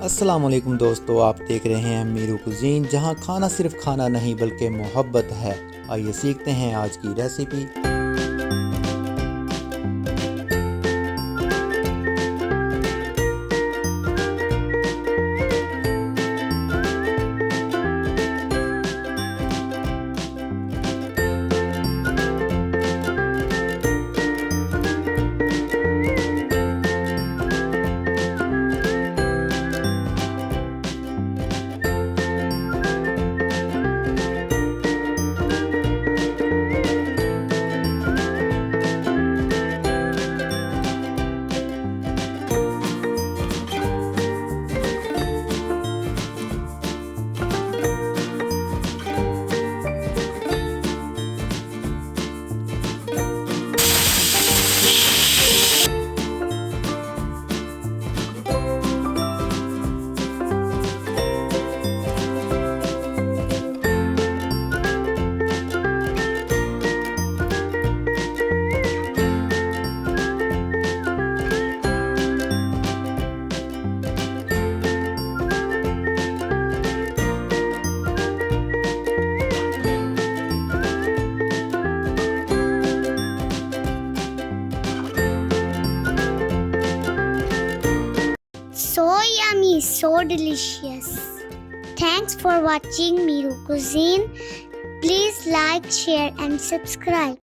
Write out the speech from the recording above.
अस्सलाम वालेकुम दोस्तों, आप देख रहे हैं मीरू कुजीन, जहां खाना सिर्फ खाना नहीं बल्कि मोहब्बत है। आइए सीखते हैं आज की recipe. So yummy, so delicious. Thanks for watching Meeru Cuisine. Please like, share and subscribe.